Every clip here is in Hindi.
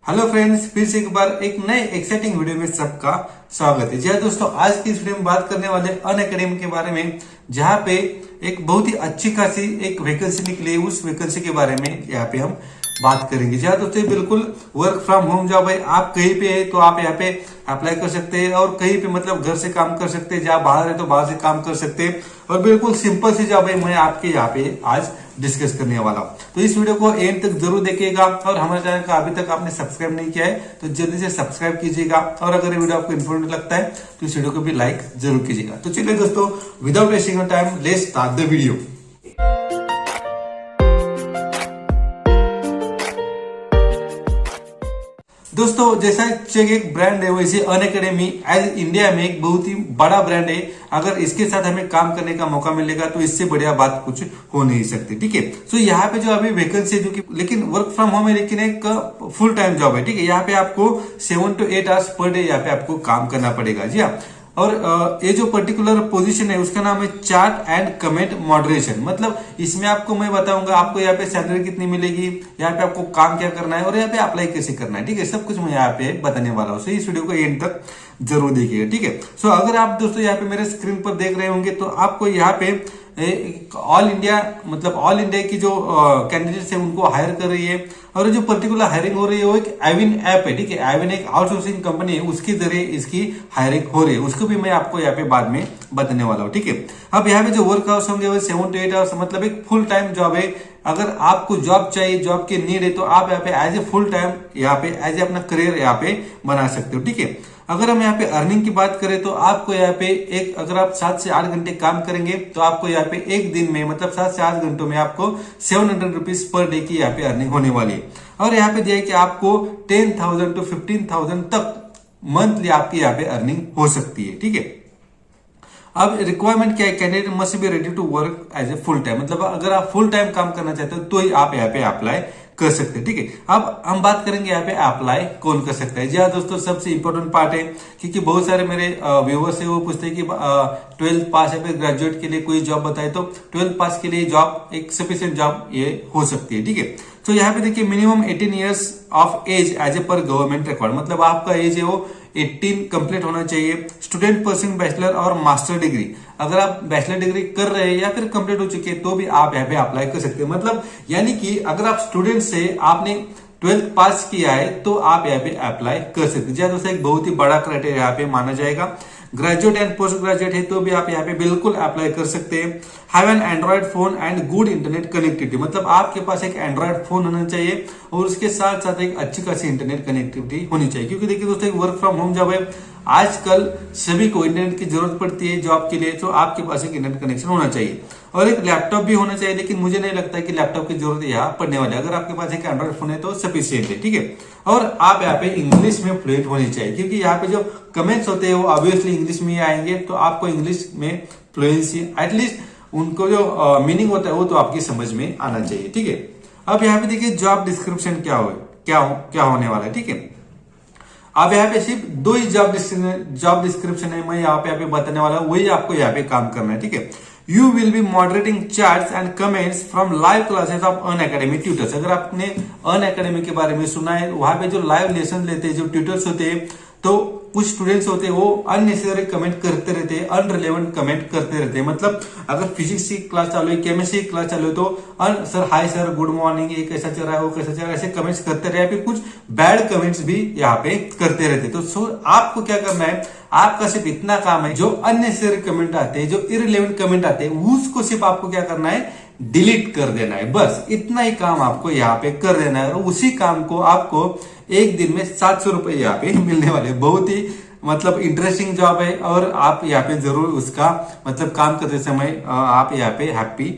हेलो फ्रेंड्स, फिर से एक बार एक नए एक्साइटिंग वीडियो में सबका स्वागत है। जी हाँ दोस्तों, आज की इस वीडियो में बात करने वाले अनअकैडमी के बारे में, जहाँ पे एक बहुत ही अच्छी खासी एक वैकेंसी निकली है। उस वैकेंसी के बारे में यहाँ पे हम बात करेंगे। जी हाँ दोस्तों, बिल्कुल वर्क फ्रॉम होम जॉब है। आप कहीं पे है तो आप यहाँ पे अप्लाई कर सकते हैं और कहीं पे मतलब घर से काम कर सकते हैं। जहाँ बाहर है तो बाहर से काम कर सकते हैं और बिल्कुल सिंपल सी जॉब है। मैं आपके यहाँ पे आज डिस्कस करने वाला हूँ, तो इस वीडियो को एंड तक जरूर देखिएगा। और हमारे चैनल का अभी तक आपने सब्सक्राइब नहीं किया है तो जल्दी से सब्सक्राइब कीजिएगा। और अगर ये वीडियो आपको इन्फॉर्मेटिव लगता है तो इस वीडियो को भी लाइक जरूर कीजिएगा। तो चलिए दोस्तों, without wasting time let's start the video. दोस्तों, जैसा चेक एक ब्रांड है, वैसे अनअकैडमी एज इंडिया में एक बहुत ही बड़ा ब्रांड है। अगर इसके साथ हमें काम करने का मौका मिलेगा तो इससे बढ़िया बात कुछ हो नहीं सकती। ठीक है, सो यहाँ पे जो अभी वैकेंसी जो कि लेकिन वर्क फ्रॉम होम है, लेकिन एक फुल टाइम जॉब है। ठीक है, यहाँ पे आपको 7 to 8 आवर्स पर डे यहाँ पे आपको काम करना पड़ेगा। जी हाँ, और ये जो पर्टिकुलर पोजीशन है उसका नाम है चार्ट एंड कमेंट मॉडरेशन। मतलब इसमें आपको मैं बताऊंगा आपको यहाँ पे सैलरी कितनी मिलेगी, यहाँ पे आपको काम क्या करना है और यहाँ पे अप्लाई कैसे करना है। ठीक है, सब कुछ मैं यहाँ पे बताने वाला हूँ। इस वीडियो को एंड तक जरूर देखिएगा। ठीक है, सो अगर आप दोस्तों यहाँ पे मेरे स्क्रीन पर देख रहे होंगे तो आपको यहाँ पे ऑल इंडिया मतलब ऑल इंडिया की जो कैंडिडेट्स है उनको हायर कर रही है। और जो पर्टिकुलर हायरिंग हो रही है वो एक एविन ऐप है। ठीक है, एविन एक आउटसोर्सिंग कंपनी है, उसके जरिए इसकी हायरिंग हो रही है। उसको भी मैं आपको यहाँ पे बाद में बताने वाला हूँ। ठीक है, अब यहाँ पे जो वर्क आवर्स होंगे वो 7 to 8 आवर्स, मतलब एक फुल टाइम जॉब है। अगर आपको जॉब चाहिए, जॉब की नीड है, तो आप यहाँ पे एज ए फुल टाइम यहाँ पे एज ए अपना करियर यहाँ पे बना सकते हो। ठीक है, अगर हम यहाँ पे अर्निंग की बात करें तो आपको यहाँ पे एक अगर आप 7 से 8 घंटे काम करेंगे तो आपको यहाँ पे एक दिन में मतलब 7 से 8 घंटों में आपको 700 रुपीज पर डे की यहाँ पे अर्निंग होने वाली है। और यहाँ पे दिया है कि आपको 10,000 to 15,000 तक मंथली आपकी यहाँ पे अर्निंग हो सकती है। ठीक है, अब रिक्वायरमेंट क्या है, candidate must be ready to work as a full time. मतलब अगर आप फुल टाइम काम करना चाहते हो तो ही आप यहाँ पे अप्लाई कर सकते हैं। ठीक है, अब हम बात करेंगे यहाँ पे अप्लाई कौन कर सकता है। जी हाँ दोस्तों, सबसे इंपॉर्टेंट पार्ट है, क्योंकि बहुत सारे मेरे व्यूवर्स है वो पूछते हैं कि 12th पास या फिर ग्रेजुएट के लिए कोई जॉब बताए। तो 12th पास के लिए जॉब एक सफिशिएंट जॉब ये हो सकती है। ठीक है, तो यहाँ पे देखिए minimum 18 years of age as a per government record, मतलब आपका एज है वो 18 कंप्लीट होना चाहिए। स्टूडेंट परस्यूइंग बैचलर और मास्टर डिग्री, अगर आप बैचलर डिग्री कर रहे हैं या फिर कंप्लीट हो चुके हैं तो भी आप यहाँ पे अप्लाई कर सकते हैं। मतलब यानी कि अगर आप स्टूडेंट से आपने 12th पास किया है तो आप यहाँ पे अप्लाई कर सकते हैं। दोस्तों, एक बहुत ही बड़ा क्राइटेरिया यहाँ पे माना जाएगा। ग्रेजुएट एंड पोस्ट ग्रेजुएट है तो भी आप यहाँ पे बिल्कुल अप्लाई कर सकते हैं। Have an android phone and good internet connectivity, मतलब आपके पास एक एंड्रॉइड फोन होना चाहिए और उसके साथ साथ एक अच्छी खासी इंटरनेट कनेक्टिविटी होनी चाहिए। क्योंकि देखिए दोस्तों, एक वर्क फ्रॉम होम जॉब है, आजकल सभी को इंटरनेट की जरूरत पड़ती है जॉब के लिए, तो आपके पास एक इंटरनेट कनेक्शन होना चाहिए और एक लैपटॉप भी होना चाहिए। लेकिन मुझे नहीं लगता कि लैपटॉप की जरूरत यहाँ पड़ने वाली है। अगर आपके पास एक एंड्रॉइड फोन है तो सफिशियंट है। ठीक है, और आप यहाँ पे इंग्लिश में फ्लुएंट होनी चाहिए, क्योंकि यहाँ पे जो कमेंट्स होते हैं वो ऑब्वियसली इंग्लिश में ही आएंगे। तो आपको इंग्लिश में फ्लुएंसी एटलीस्ट उनको जो मीनिंग होता है वो तो आपकी समझ में आना चाहिए। ठीक है, अब यहाँ पे देखिए जॉब डिस्क्रिप्शन क्या होने वाला है। ठीक है, अब यहाँ पे सिर्फ 2 ही जॉब डिस्क्रिप्शन है, मैं यहाँ पे बताने वाला हूँ, वही आपको यहाँ पे काम करना है। ठीक है, you will be moderating charts and comments from live classes of Unacademy tutors. अगर आपने अनअकैडमी के बारे में सुना है, वहां पे जो लाइव लेसन लेते हैं, जो ट्यूटर्स होते हैं, तो कुछ स्टूडेंट्स होते हैं वो अननेसेसरी कमेंट करते रहते हैं, अनरिलेवेंट कमेंट करते रहते हैं। मतलब अगर फिजिक्स की क्लास चालू है, केमिस्ट्री की क्लास चालू है तो sir hi sir, good morning, ये कैसा चल रहा है, वो कैसा चल रहा है, ऐसे कमेंट्स करते रहे। फिर कुछ बैड कमेंट्स भी यहाँ पे करते रहते। तो आपको क्या करना है, आपका सिर्फ इतना काम है, जो अननेसेसरी कमेंट आते हैं, जो इररिलेवेंट कमेंट आते हैं, उसको सिर्फ आपको क्या करना है, डिलीट कर देना है। बस इतना ही काम आपको यहाँ पे कर देना है और उसी काम को आपको एक दिन में 700 रुपए यहाँ पे मिलने वाले। बहुत ही मतलब इंटरेस्टिंग जॉब है और आप यहाँ पे जरूर उसका मतलब काम करते समय आप यहाँ पे हैप्पी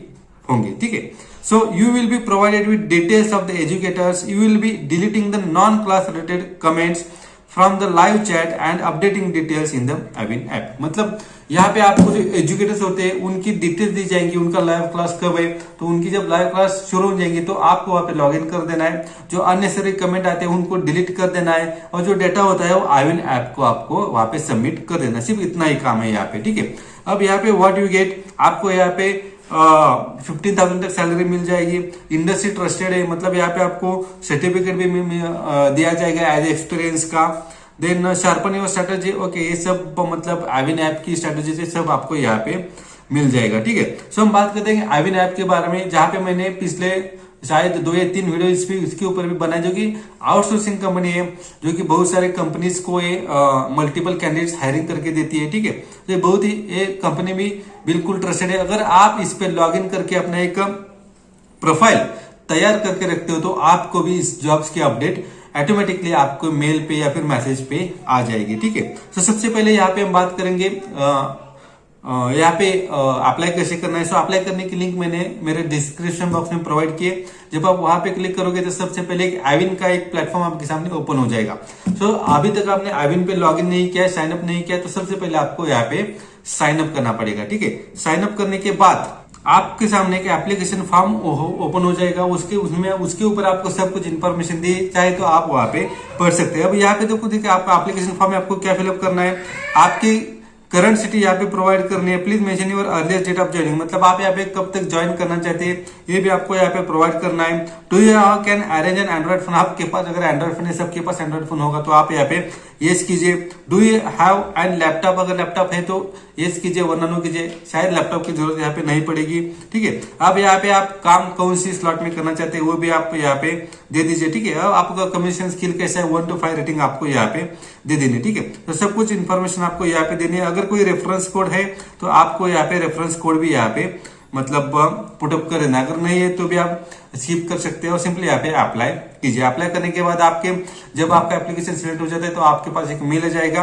होंगे। ठीक है, so you will be provided with details of the educators, you will be deleting the non class related comments from the live chat and updating details in the Evin app. मतलब यहाँ पे आपको जो एजुकेटर्स होते हैं उनकी डिटेल्स दी जाएंगी, उनका लाइव क्लास कब है, तो उनकी जब लाइव क्लास शुरू हो जाएंगी तो आपको वहां पे लॉग इन कर देना है। जो अननेसेसरी कमेंट आते हैं उनको डिलीट कर देना है और जो डेटा होता है वो एविन ऐप को आपको वहां पे सबमिट कर देना। सिर्फ इतना ही काम है यहाँ पे। ठीक है, अब यहाँ पे व्हाट यू गेट, आपको यहाँ पे 15,000 तक सैलरी मिल जाएगी। इंडस्ट्री ट्रस्टेड है, मतलब यहाँ पे आपको सर्टिफिकेट भी दिया जाएगा एज एक्सपीरियंस का। Then sharpen your strategy, okay, ये सब मतलब आविन ऐप की स्ट्रेटेजी से सब आपको यहाँ पे मिल जाएगा, ठीक है। सो हम बात करते हैं आविन ऐप के बारे में, जहां पे मैंने पिछले शायद 2 या 3 वीडियो इसके ऊपर भी बनाए, जो कि आउटसोर्सिंग कंपनी है, जो कि बहुत सारे कंपनीज को ये मल्टीपल कैंडिडेट्स हायरिंग करके देती है, ठीक है। तो ये बहुत ही ये कंपनी भी बिल्कुल ट्रस्टेड है। अगर आप इस पे लॉग इन करके अपना एक प्रोफाइल तैयार करके रखते हो तो आपको भी इस जॉब्स की अपडेट ऑटोमेटिकली आपको मेल पे या फिर मैसेज पे आ जाएगी, ठीक है। तो सबसे पहले यहाँ पे हम बात करेंगे यहाँ पे अप्लाई कैसे करना है। सो अप्लाई करने की लिंक मैंने मेरे डिस्क्रिप्शन बॉक्स में प्रोवाइड किए। जब आप वहां पे क्लिक करोगे तो सबसे पहले एक आविन का एक प्लेटफॉर्म आपके सामने ओपन हो जाएगा। सो अभी तक आपने आविन पे लॉगिन नहीं किया, साइन अप नहीं किया, तो सबसे पहले आपको यहाँ पे साइन अप करना पड़ेगा, ठीक है। साइन अप करने के बाद आपके सामने एक एप्लीकेशन फॉर्म ओपन हो जाएगा। उसके ऊपर आपको सब कुछ इन्फॉर्मेशन दी, चाहे तो आप वहां पे पढ़ सकते हैं। अब यहाँ पे तो खुद देखिए आपका एप्लीकेशन फॉर्म में आपको क्या फिलअप करना है, आपकी करंट सिटी यहाँ पे प्रोवाइड करनी है। Please mention your earlier date of joining, मतलब आप यहाँ पे कब तक ज्वाइन करना चाहते हैं ये भी आपको यहाँ पे प्रोवाइड करना है। Do you can arrange an android phone, आपके पास अगर एंड्रॉइड फोन है, सबके पास एंड्रॉइड फोन होगा तो आप यहाँ पे यस कीजिए। Do you have an laptop, अगर लैपटॉप है तो यस कीजिए, वरना नो कीजिए, शायद लैपटॉप की जरूरत यहाँ पे नहीं पड़ेगी, ठीक है। अब यहाँ पे आप काम कौन सी स्लॉट में करना चाहते हैं वो भी आप यहाँ पे दे दीजिए, ठीक है। अब आपका कम्युनिकेशन स्किल कैसा है, 1 to 5 रेटिंग आपको यहाँ पे दे देनी, ठीक है। तो सब कुछ इन्फॉर्मेशन आपको यहाँ पे देनी है। अगर कोई रेफरेंस कोड है तो आपको यहाँ पे रेफरेंस कोड भी यहाँ पे मतलब पुटअप कर देना, अगर नहीं है तो भी आप स्किप कर सकते हैं और सिंपली यहाँ पे अप्लाई कीजिए। अप्लाई करने के बाद आपके जब आपका एप्लीकेशन सिलेक्ट हो जाता है तो आपके पास एक मेल आ जाएगा,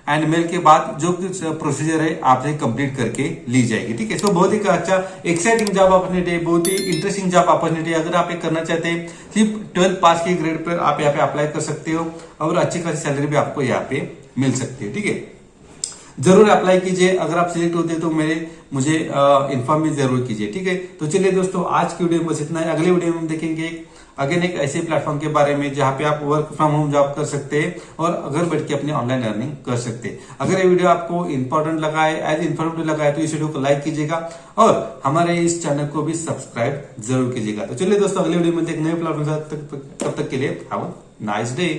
एंड मेल के बाद जो कुछ प्रोसीजर है आपसे कंप्लीट करके ली जाएगी, ठीक है। तो बहुत ही अच्छा एक्साइटिंग जॉब अपॉर्चुनिटी है, बहुत ही इंटरेस्टिंग जॉब अपॉर्चुनिटी है। अगर आप ये करना चाहते हैं सिर्फ 12 पास की ग्रेड पर आप यहाँ पे अप्लाई कर सकते हो और अच्छी खासी सैलरी भी आपको यहाँ पे मिल सकती है, ठीक है। जरूर अप्लाई कीजिए, अगर आप सिलेक्ट होते हैं तो मुझे इन्फॉर्म भी जरूर कीजिए, ठीक है। तो चलिए दोस्तों, आज की वीडियो में बस इतना है। अगले वीडियो में हम देखेंगे अगेन एक ऐसे प्लेटफॉर्म के बारे में जहां पे आप वर्क फ्रॉम होम जॉब कर सकते हैं और घर बैठ के अपनी ऑनलाइन अर्निंग कर सकते हैं। अगर ये वीडियो आपको इंपॉर्टेंट लगा है, एज इन्फॉर्मेटिव लगा है, तो इस वीडियो को लाइक कीजिएगा और हमारे इस चैनल को भी सब्सक्राइब जरूर कीजिएगा। तो चलिए दोस्तों, अगले वीडियो में एक नए प्लेटफॉर्म, तब तक के लिए हैव अ नाइस डे।